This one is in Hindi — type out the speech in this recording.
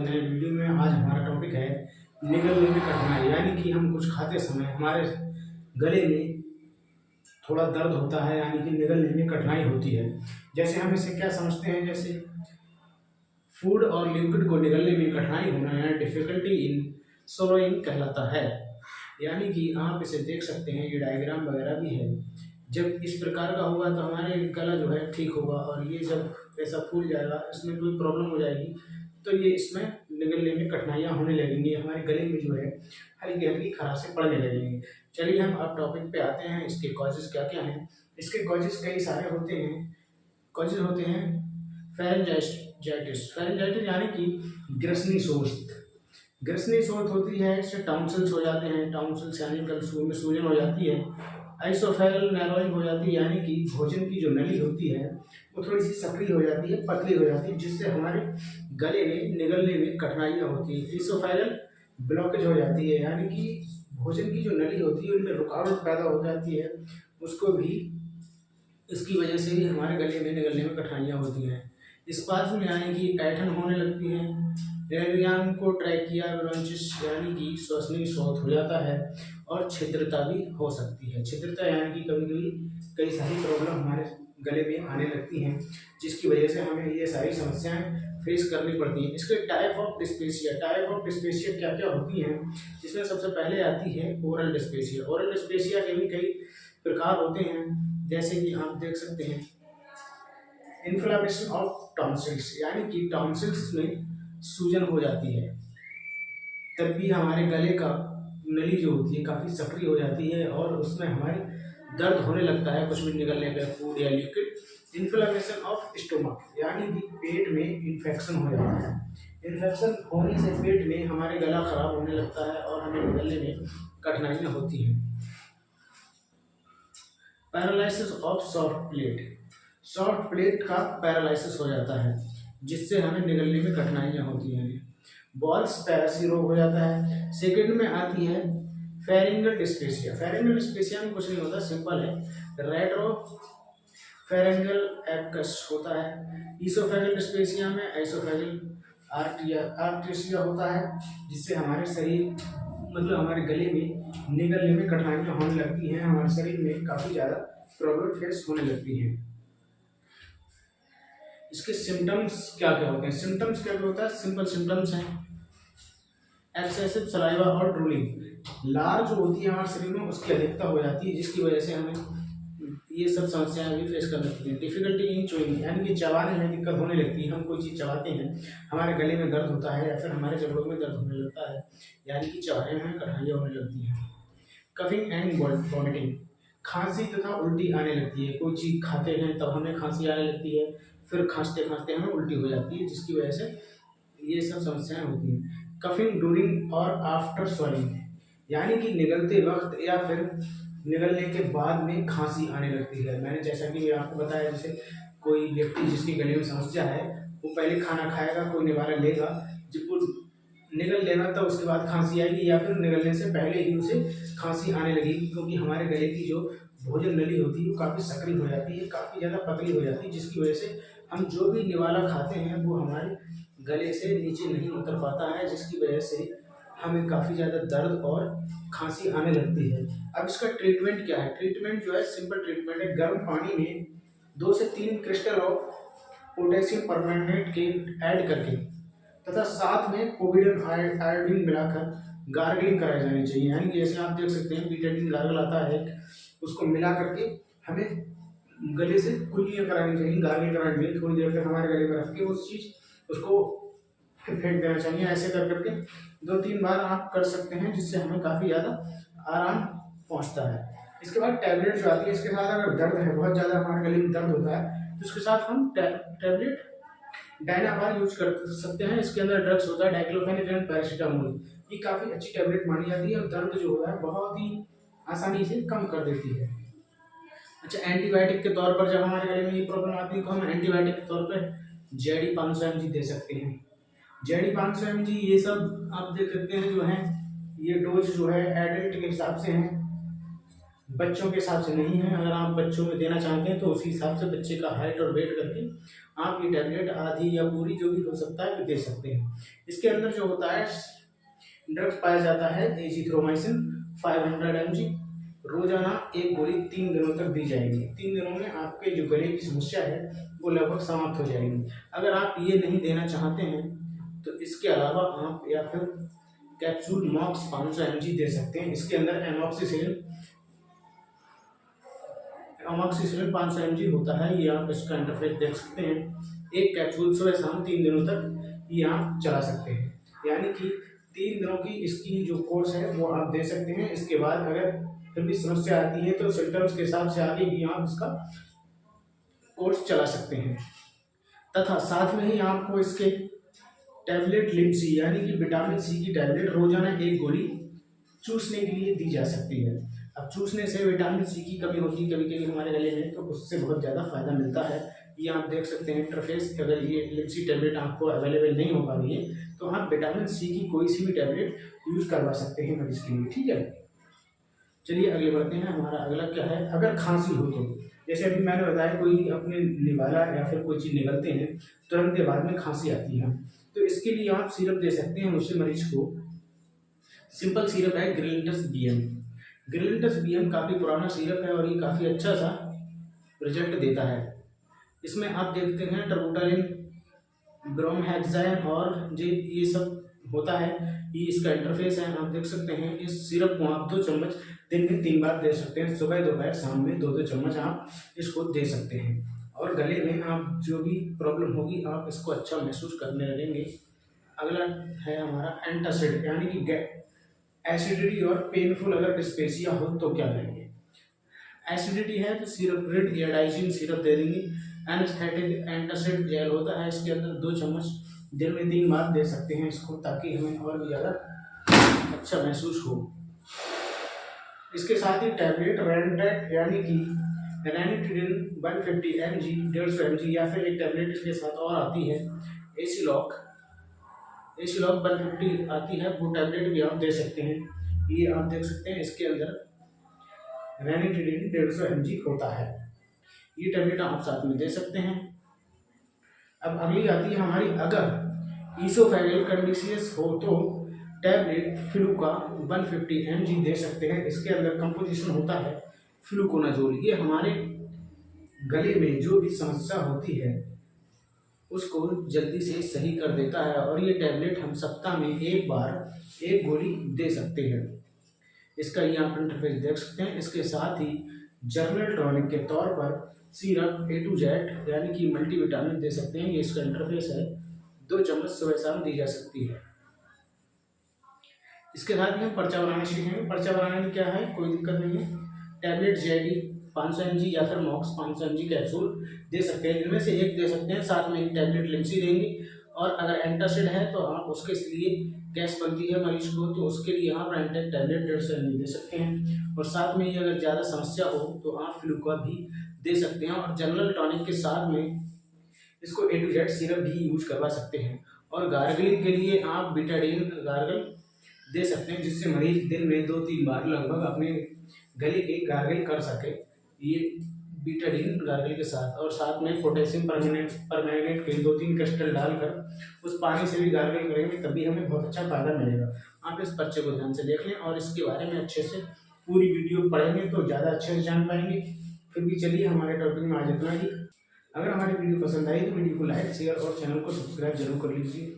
नए वीडियो में। आज हमारा टॉपिक है निगलने में कठिनाई, यानी कि हम कुछ खाते समय हमारे गले में थोड़ा दर्द होता है, यानी कि निगलने में कठिनाई होती है। जैसे हम इसे क्या समझते हैं, जैसे फूड और लिक्विड को निगलने में कठिनाई होना या डिफिकल्टी इन सोलोइंग कहलाता है। यानी कि आप इसे देख सकते हैं, ये डायग्राम वगैरह भी है। जब इस प्रकार का होगा तो हमारे गला जो है ठीक होगा, और ये जब ऐसा फूल जाएगा, इसमें कोई प्रॉब्लम हो जाएगी तो ये इसमें निगलने में कठिनाइयाँ होने लगेंगी, हमारे गले में जो है हल्की हल्की खराशें पड़ने लगेंगी। चलिए हम अब टॉपिक पे आते हैं, इसके कॉजेज क्या क्या हैं। इसके कॉजेज कई सारे होते हैं। कॉजेज होते हैं फेरेंजाइटिस। फेरेंजाइटिस यानी कि ग्रसनी शोथ। ग्रसनी शोथ होती है, इससे टाउंसल्स हो जाते हैं। टाउंसल्स यानी गलसूं में सूजन हो जाती है। आइसोफेगल नैरोइंग हो जाती है, यानी कि भोजन की जो नली होती है वो थोड़ी सी सक्रिय हो जाती है, पतली हो जाती है, जिससे हमारे गले में निगलने में कठिनाइयाँ होती है। ईसोफेगल ब्लॉकेज हो जाती है, यानी कि भोजन की जो नली होती है उनमें रुकावट पैदा हो जाती है, उसको भी इसकी वजह से ही हमारे गले में निगलने में कठिनाइयाँ होती हैं। स्पाज्म में यानी कि ऐंठन होने लगती है। रेडियम को ट्रैकिया ब्रोंचिस यानी कि श्वसनीय शोथ हो जाता है, और छिद्रता भी हो सकती है। छिद्रता यानी कि कभी कभी कई सारी प्रॉब्लम हमारे गले में आने लगती हैं, जिसकी वजह से हमें ये सारी समस्याएं फेस करनी पड़ती हैं। इसके टाइप ऑफ डिस्पेसिया। टाइप ऑफ डिस्पेसिया क्या क्या होती हैं, जिसमें सबसे पहले आती है ओरल डिस्पेसिया। ओरल डिस्पेसिया के भी कई प्रकार होते हैं, जैसे कि आप देख सकते हैं इन्फ्लामेशन ऑफ टॉन्सिल्स, यानी कि टॉन्सिल्स में सूजन हो जाती है, तब भी हमारे गले का नली जो होती है काफ़ी सक्रिय हो जाती है, और उसमें हमारे दर्द होने लगता है कुछ भी निकलने पे, फूड या लिक्विड। इन्फ्लामेशन ऑफ स्टोमक, यानी कि पेट में इन्फेक्शन हो जाता है। इन्फेक्शन होने से पेट में हमारे गला खराब होने लगता है, और हमें निकलने में कठिनाइयाँ होती हैं। Paralysis of soft plate. Soft plate का पैरालिसिस हो जाता है, जिससे हमें निगलने में कठिनाइयाँ होती हैं। बॉल्स पैरासी रोग हो जाता है। सेकंड में आती है फेरिंगल डिस्पेसिया। फेरिंगल डिस्पेसिया में कुछ नहीं होता, सिंपल है, रेट्रो फेरेंगल एब्कस होता है। ईसोफेगल डिस्पेसिया में आइसोफेगल आर्टेरिया होता है, जिससे हमारे शरीर मतलब हमारे गले में निगलने में कठिनाइयाँ होने लगती हैं, हमारे शरीर में काफ़ी ज़्यादा प्रॉब्लम फेस होने लगती हैं। इसके सिम्टम्स क्या क्या होते हैं। सिम्टम्स क्या क्या होता है, सिंपल सिम्टम्स हैं एक्सेसिव सलाइवा और ड्रूलिंग। लार जो होती है हमारे शरीर में उसकी अधिकता हो जाती है, जिसकी वजह से हमें ये सब समस्याएं भी फेस करनी पड़ती हैं। डिफिकल्टी इन चोइंग, यानी कि चबाने में दिक्कत होने लगती है। हम कोई चीज़ चबाते हैं, हमारे गले में दर्द होता है, या फिर हमारे जबड़ों में दर्द होने लगता है, यानी कि चबाने में कठिनाइयाँ होने लगती हैं। कफिंग एंड वॉमिटिंग, खांसी तथा उल्टी आने लगती है। कोई चीज़ खाते हैं तब हमें खांसी आने लगती है, फिर खांसते खांसते हमें उल्टी हो जाती है, जिसकी वजह से ये सब समस्याएं होती हैं। कफिंग ड्यूरिंग और आफ्टर स्वेलिंग, यानी कि निगलते वक्त या फिर निगलने के बाद में खांसी आने लगती है। मैंने जैसा कि आपको बताया, जैसे कोई व्यक्ति जिसकी गले में समस्या है, वो पहले खाना खाएगा, कोई निवारण लेगा, जब वो निगल लेगा तब उसके बाद खांसी आएगी, या फिर निगलने से पहले ही उसे खांसी आने लगेगी, क्योंकि हमारे गले की जो भोजन नली होती है वो काफ़ी सक्रिय हो जाती है, काफ़ी ज़्यादा पतली हो जाती है, जिसकी वजह से हम जो भी निवाला खाते हैं वो हमारे गले से नीचे नहीं उतर पाता है, जिसकी वजह से हमें काफ़ी ज़्यादा दर्द और खांसी आने लगती है। अब इसका ट्रीटमेंट क्या है। ट्रीटमेंट जो है सिंपल ट्रीटमेंट है, गर्म पानी में 2 से 3 क्रिस्टल ऑफ पोटेशियम परमैंगनेट के ऐड करके तथा साथ में पोविडन आयोडीन मिलाकर गार्गलिंग कराई जानी चाहिए। यानी कि जैसे आप देख सकते हैं बीटाडीन गार्गल आता है, उसको मिला करके हमें गले से कुल्लियाँ करानी चाहिए, गार्गलिंग करानी चाहिए। थोड़ी देर तक हमारे गले में रख के उस चीज़ उसको फेंक देना चाहिए। ऐसे कर करके 2-3 बार आप कर सकते हैं, जिससे हमें काफ़ी ज़्यादा आराम पहुंचता है। इसके बाद टैबलेट जो आती है, इसके साथ अगर दर्द है, बहुत ज़्यादा हमारे गले में दर्द होता है, तो उसके साथ हम टैबलेट डायनाबार यूज कर सकते हैं। इसके अंदर ड्रग्स होता है डाइक्लोफेनेक एंड पैरासीटामोल। ये काफ़ी अच्छी टैबलेट मानी जाती है, और दर्द जो होता है बहुत ही आसानी से कम कर देती है। अच्छा, एंटीबायोटिक के तौर पर जब हमारे गले में ये प्रॉब्लम आती है, तो हम एंटीबायोटिक के तौर पर जेडी 500 mg दे सकते हैं। जेडी 500 mg ये सब आप देख सकते हैं जो है, ये डोज जो है एडल्ट के हिसाब से है बच्चों के हिसाब से नहीं है। अगर आप बच्चों में देना चाहते हैं तो उसी हिसाब से बच्चे का हाइट और वेट करके आप ये टैबलेट आधी या पूरी जो भी हो सकता है दे सकते हैं। इसके अंदर जो होता है ड्रग्स पाया जाता है एजिथ्रोमाइसिन 500 mg। रोजाना एक गोली 3 दिनों तक दी जाएगी। 3 दिनों में आपके जो गले की समस्या है वो लगभग समाप्त हो जाएगी। अगर आप ये नहीं देना चाहते हैं तो इसके अलावा आप या फिर कैप्सूल मॉक्स 500 mg दे सकते हैं। इसके अंदर अमोक्सिसिलिन 500 mg होता है। ये आप इसका इंटरफेस देख सकते हैं। एक कैप्सूल सुबह शाम 3 दिनों तक ये आप चला सकते हैं। यानी कि 3 दिनों की इसकी जो कोर्स है वो आप दे सकते हैं। इसके बाद अगर फिर भी समस्या आती है तो सिम्टम्स के हिसाब से आगे भी आप इसका कोर्स चला सकते हैं। तथा साथ में ही आपको इसके टैबलेट लिप्सी यानी कि विटामिन सी की टैबलेट रोजाना एक गोली चूसने के लिए दी जा सकती है। अब चूसने से विटामिन सी की कमी होती है कभी कभी हमारे गले में, तो उससे बहुत ज़्यादा फायदा मिलता है। ये आप देख सकते हैं इंटरफेस। अगर ये लिप्सी टैबलेट आपको अवेलेबल नहीं हो पा रही है तो आप विटामिन सी की कोई सी भी टैबलेट यूज करवा सकते हैं मरीज के लिए। ठीक है, चलिए आगे बढ़ते हैं। हमारा अगला क्या है, अगर खांसी हो तो जैसे अभी मैंने बताया कोई अपने निवाला या फिर कोई चीज़ निगलते हैं तुरंत के बाद में खांसी आती है, तो इसके लिए आप सिरप दे सकते हैं उससे मरीज को। सिंपल सिरप है ग्रिलिंटस बीएम। ग्रिलिंटस बीएम काफ़ी पुराना सिरप है और ये काफ़ी अच्छा सा रिजल्ट देता है। इसमें आप देखते हैं टर्बुटालिन, ब्रोमहेक्साइन और ये सब होता है। ये इसका इंटरफेस है, आप देख सकते हैं। इस सिरप को आप 2 चम्मच दिन में 3 बार दे सकते हैं। सुबह दोपहर शाम में 2-2 चम्मच आप इसको दे सकते हैं। और गले में आप जो भी प्रॉब्लम होगी आप इसको अच्छा महसूस करने लगेंगे। अगला है हमारा एंटासिड यानी कि एसिडिटी और पेनफुल अगर डिस्पेसिया हो तो क्या करेंगे। एसिडिटी है तो सिरप रिड या डाइजिन सिरप दे देंगे। एनेस्थेटिक एंटासिड जेल होता है, इसके अंदर 2 चम्मच दिन में 3 बार दे सकते हैं इसको, ताकि हमें और भी ज़्यादा अच्छा महसूस हो। इसके साथ ही टैबलेट रैनडेट यानी कि रैनिटिडिन 150 mg 150 mg या फिर एक टैबलेट इसके साथ और आती है एसिलॉक 150 आती है, वो टैबलेट भी आप दे सकते हैं। ये आप देख सकते हैं इसके अंदर रैनिटिडिन 150 mg होता है। ये टैबलेट आप साथ में दे सकते हैं। अब अगली आती है हमारी, अगर ईसोफेगल कंडिशियस हो तो टैबलेट फ्लूका 150 mg दे सकते हैं। इसके अंदर कंपोजिशन होता है फ्लूकोनाजोल। ये हमारे गले में जो भी समस्या होती है उसको जल्दी से सही कर देता है और ये टैबलेट हम सप्ताह में 1 बार 1 गोली दे सकते हैं। इसका ये आप इंटरफेस देख सकते हैं। इसके साथ ही जर्नल टॉनिक के तौर पर सिरप A to Z यानी कि मल्टीविटामिन दे सकते हैं। ये इसका इंटरफेस है, 2 चम्मच सुबह शाम दी जा सकती है। इसके साथ ही हम पर्चा बनाना सीखेंगे। पर्चा बनाने में क्या है, कोई दिक्कत नहीं है। टैबलेट जेडी 500 mg या फिर मॉक्स 500 mg कैप्सूल दे सकते हैं। इनमें से एक दे सकते हैं, साथ में एक टैबलेट लिप्सी देंगे। और अगर एंटासिड है तो आप उसके लिए गैस बनती है मरीज को, तो उसके लिए आप रेंटेक टैबलेट 150 mg दे सकते हैं। और साथ में ये अगर ज़्यादा समस्या हो तो आप फ्लूका भी दे सकते हैं। और जनरल टॉनिक के साथ में इसको A to Z सिरप भी यूज करवा सकते हैं। और गार्गलिंग के लिए आप बीटाडीन गार्गल दे सकते हैं, जिससे मरीज दिन में 2-3 बार लगभग अपने गले के गार्गल कर सके, ये बीटाडीन गार्गल के साथ। और साथ में पोटेशियम परमैंगनेट के 2-3 क्रिस्टल डालकर उस पानी से भी गार्गल करेंगे, तभी हमें बहुत अच्छा फायदा मिलेगा। आप इस पर्चे को ध्यान से देख लें और इसके बारे में अच्छे से पूरी वीडियो पढ़ेंगे तो ज़्यादा अच्छे से जान पाएंगे। फिर भी चलिए हमारे टॉपिक में आज इतना ही। अगर हमारी वीडियो पसंद आई तो वीडियो को लाइक शेयर और चैनल को सब्सक्राइब जरूर कर लीजिए।